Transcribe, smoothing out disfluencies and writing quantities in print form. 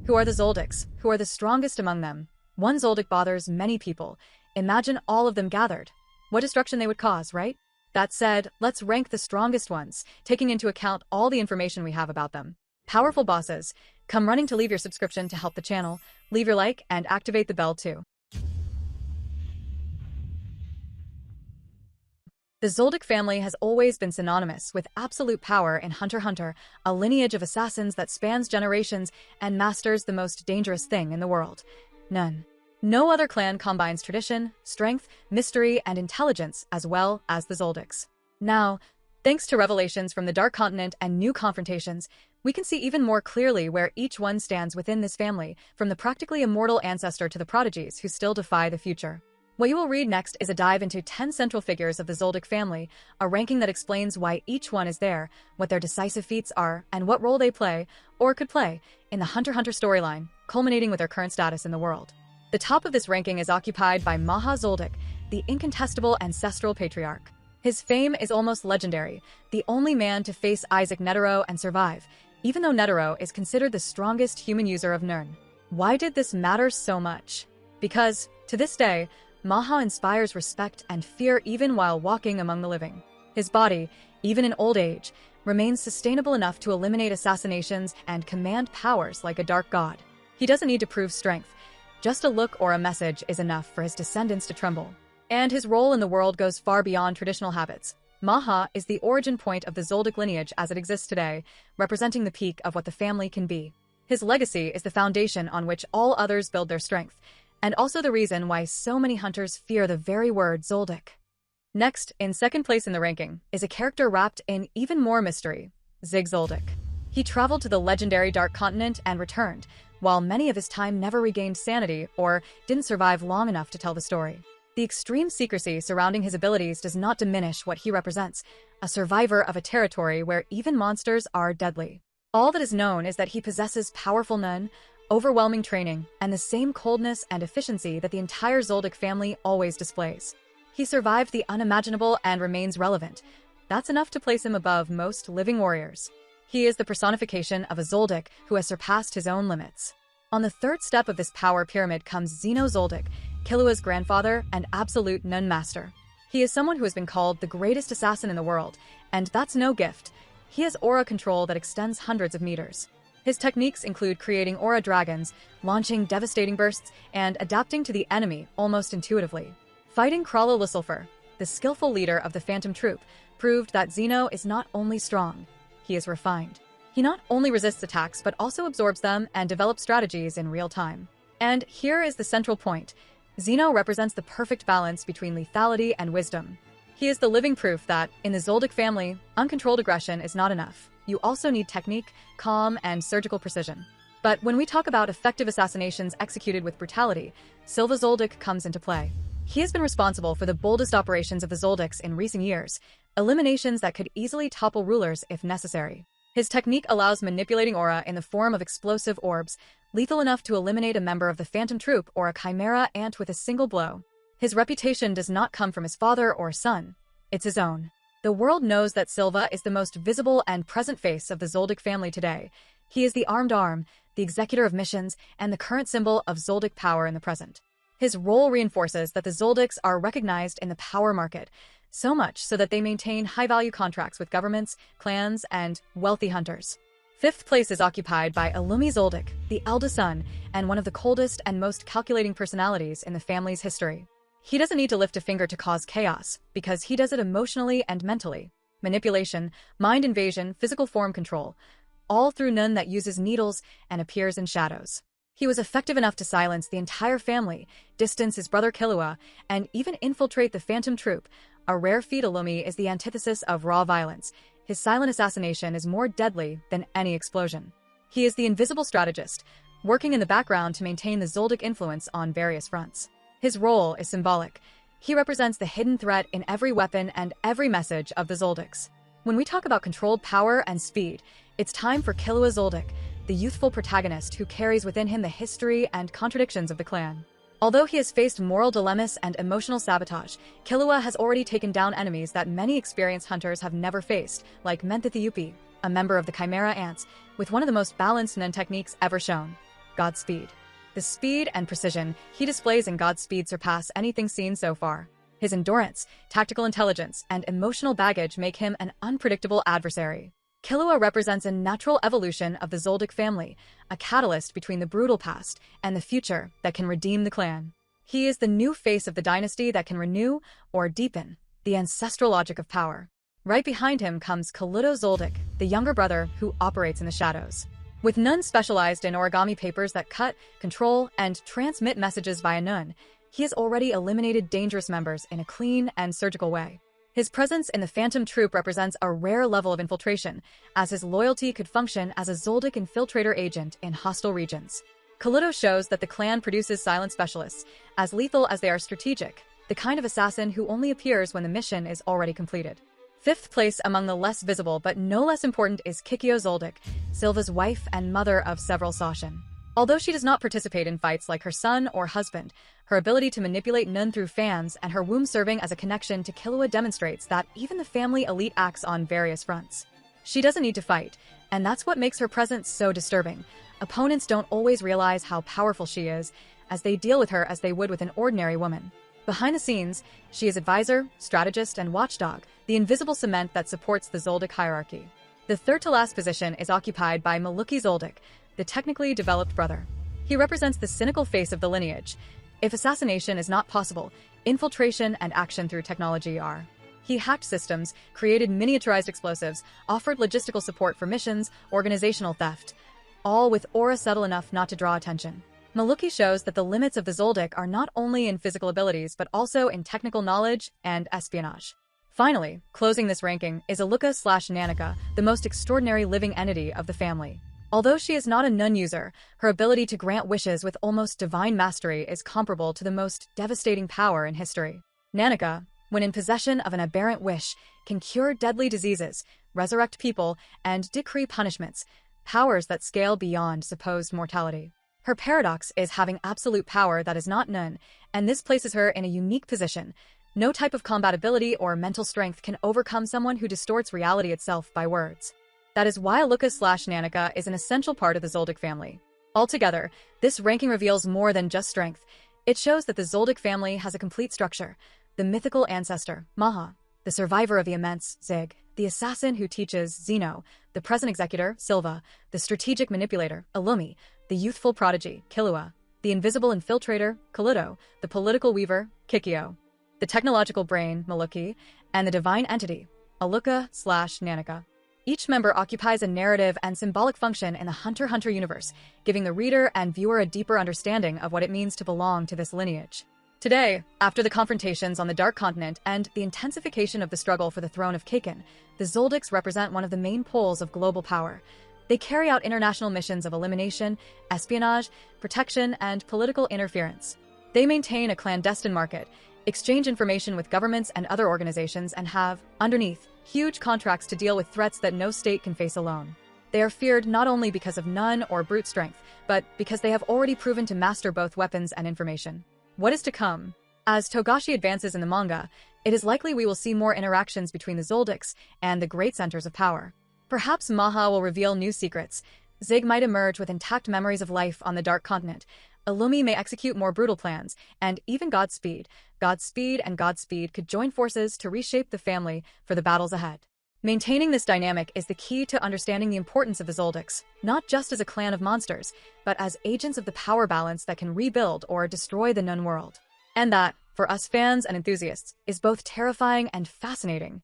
Who are the Zoldycks? Who are the strongest among them? One Zoldyck bothers many people. Imagine all of them gathered. What destruction they would cause, right? That said, let's rank the strongest ones, taking into account all the information we have about them. Powerful bosses. Come running to leave your subscription to help the channel. Leave your like and activate the bell too. The Zoldyck family has always been synonymous with absolute power in Hunter x Hunter, a lineage of assassins that spans generations and masters the most dangerous thing in the world. None. No other clan combines tradition, strength, mystery, and intelligence as well as the Zoldycks. Now, thanks to revelations from the Dark Continent and new confrontations, we can see even more clearly where each one stands within this family, from the practically immortal ancestor to the prodigies who still defy the future. What you will read next is a dive into 10 central figures of the Zoldyck family, a ranking that explains why each one is there, what their decisive feats are, and what role they play, or could play, in the Hunter x Hunter storyline, culminating with their current status in the world. The top of this ranking is occupied by Maha Zoldyck, the incontestable ancestral patriarch. His fame is almost legendary, the only man to face Isaac Netero and survive, even though Netero is considered the strongest human user of Nirn. Why did this matter so much? Because, to this day, Maha inspires respect and fear even while walking among the living. His body, even in old age, remains sustainable enough to eliminate assassinations and command powers like a dark god. He doesn't need to prove strength. Just a look or a message is enough for his descendants to tremble. And his role in the world goes far beyond traditional habits. Maha is the origin point of the Zoldyck lineage as it exists today, representing the peak of what the family can be. His legacy is the foundation on which all others build their strength, and also the reason why so many hunters fear the very word Zoldyck. Next, in second place in the ranking, is a character wrapped in even more mystery, Zoldyck. He traveled to the legendary Dark Continent and returned, while many of his time never regained sanity or didn't survive long enough to tell the story. The extreme secrecy surrounding his abilities does not diminish what he represents, a survivor of a territory where even monsters are deadly. All that is known is that he possesses powerful Nun, overwhelming training, and the same coldness and efficiency that the entire Zoldyck family always displays. He survived the unimaginable and remains relevant. That's enough to place him above most living warriors. He is the personification of a Zoldyck who has surpassed his own limits. On the third step of this power pyramid comes Zeno Zoldyck, Kilawa's grandfather and absolute Nun master. He is someone who has been called the greatest assassin in the world, and that's no gift. He has aura control that extends hundreds of meters. His techniques include creating aura dragons, launching devastating bursts, and adapting to the enemy almost intuitively. Fighting Krala Lissulfur, the skillful leader of the Phantom Troop, proved that Zeno is not only strong, he is refined. He not only resists attacks but also absorbs them and develops strategies in real time. And here is the central point. Zeno represents the perfect balance between lethality and wisdom. He is the living proof that, in the Zoldyck family, uncontrolled aggression is not enough. You also need technique, calm, and surgical precision. But when we talk about effective assassinations executed with brutality, Silva Zoldyck comes into play. He has been responsible for the boldest operations of the Zoldycks in recent years, eliminations that could easily topple rulers if necessary. His technique allows manipulating aura in the form of explosive orbs, lethal enough to eliminate a member of the Phantom Troop or a Chimera ant with a single blow. His reputation does not come from his father or son. It's his own. The world knows that Silva is the most visible and present face of the Zoldyck family today. He is the armed arm, the executor of missions, and the current symbol of Zoldyck power in the present. His role reinforces that the Zoldycks are recognized in the power market, so much so that they maintain high-value contracts with governments, clans, and wealthy hunters. Fifth place is occupied by Alumi Zoldyck, the eldest son, and one of the coldest and most calculating personalities in the family's history. He doesn't need to lift a finger to cause chaos, because he does it emotionally and mentally. Manipulation, mind invasion, physical form control, all through Nun that uses needles and appears in shadows. He was effective enough to silence the entire family, distance his brother Kilawa, and even infiltrate the Phantom Troop. A rare feat. Alumi is the antithesis of raw violence. His silent assassination is more deadly than any explosion. He is the invisible strategist, working in the background to maintain the Zoldyck influence on various fronts. His role is symbolic. He represents the hidden threat in every weapon and every message of the Zoldycks. When we talk about controlled power and speed, it's time for Kilawa Zoldyck, the youthful protagonist who carries within him the history and contradictions of the clan. Although he has faced moral dilemmas and emotional sabotage, Kilawa has already taken down enemies that many experienced hunters have never faced, like Menthithiyupi, a member of the Chimera Ants, with one of the most balanced Nun techniques ever shown. Godspeed. The speed and precision he displays in Godspeed surpass anything seen so far. His endurance, tactical intelligence, and emotional baggage make him an unpredictable adversary. Kilawa represents a natural evolution of the Zoldyck family, a catalyst between the brutal past and the future that can redeem the clan. He is the new face of the dynasty that can renew or deepen the ancestral logic of power. Right behind him comes Zoldyck, the younger brother who operates in the shadows. With Nun specialized in origami papers that cut, control, and transmit messages via Nun, he has already eliminated dangerous members in a clean and surgical way. His presence in the Phantom Troop represents a rare level of infiltration, as his loyalty could function as a Zoldyck infiltrator agent in hostile regions. Kikio shows that the clan produces silent specialists, as lethal as they are strategic, the kind of assassin who only appears when the mission is already completed. Fifth place among the less visible but no less important is Kikio Zoldyck, Silva's wife and mother of several Sashin. Although she does not participate in fights like her son or husband, her ability to manipulate Nun through fans and her womb serving as a connection to Kilawa demonstrates that even the family elite acts on various fronts. She doesn't need to fight, and that's what makes her presence so disturbing. Opponents don't always realize how powerful she is, as they deal with her as they would with an ordinary woman. Behind the scenes, she is advisor, strategist, and watchdog, the invisible cement that supports the Zoldyck hierarchy. The third-to-last position is occupied by Malooki Zoldyck, the technically developed brother. He represents the cynical face of the lineage. If assassination is not possible, infiltration and action through technology are. He hacked systems, created miniaturized explosives, offered logistical support for missions, organizational theft, all with aura subtle enough not to draw attention. Malooki shows that the limits of the Zoldyck are not only in physical abilities but also in technical knowledge and espionage. Finally, closing this ranking is Nanaka, the most extraordinary living entity of the family. Although she is not a Nun user, her ability to grant wishes with almost divine mastery is comparable to the most devastating power in history. Nanaka, when in possession of an aberrant wish, can cure deadly diseases, resurrect people, and decree punishments, powers that scale beyond supposed mortality. Her paradox is having absolute power that is not Nun, and this places her in a unique position. No type of combat ability or mental strength can overcome someone who distorts reality itself by words. That is why Nanaka is an essential part of the Zoldyck family. Altogether, this ranking reveals more than just strength. It shows that the Zoldyck family has a complete structure. The mythical ancestor, Maha, the survivor of the immense, Zig, the assassin who teaches, Zeno, the present executor, Silva, the strategic manipulator, Alumi, the youthful prodigy, Kilawa, the invisible infiltrator, Kikio, the political weaver, Kikio, the technological brain, Malooki, and the divine entity, Nanaka. Each member occupies a narrative and symbolic function in the Hunter x Hunter universe, giving the reader and viewer a deeper understanding of what it means to belong to this lineage. Today, after the confrontations on the Dark Continent and the intensification of the struggle for the throne of Kaken, the Zoldicks represent one of the main poles of global power. They carry out international missions of elimination, espionage, protection, and political interference. They maintain a clandestine market, exchange information with governments and other organizations, and have, underneath, huge contracts to deal with threats that no state can face alone. They are feared not only because of Nun or brute strength, but because they have already proven to master both weapons and information. What is to come? As Togashi advances in the manga, it is likely we will see more interactions between the Zoldicks and the great centers of power. Perhaps Maha will reveal new secrets. Zig might emerge with intact memories of life on the Dark Continent. Alumi may execute more brutal plans, and even Godspeed could join forces to reshape the family for the battles ahead. Maintaining this dynamic is the key to understanding the importance of the Zoldicks, not just as a clan of monsters, but as agents of the power balance that can rebuild or destroy the Nun world. And that, for us fans and enthusiasts, is both terrifying and fascinating.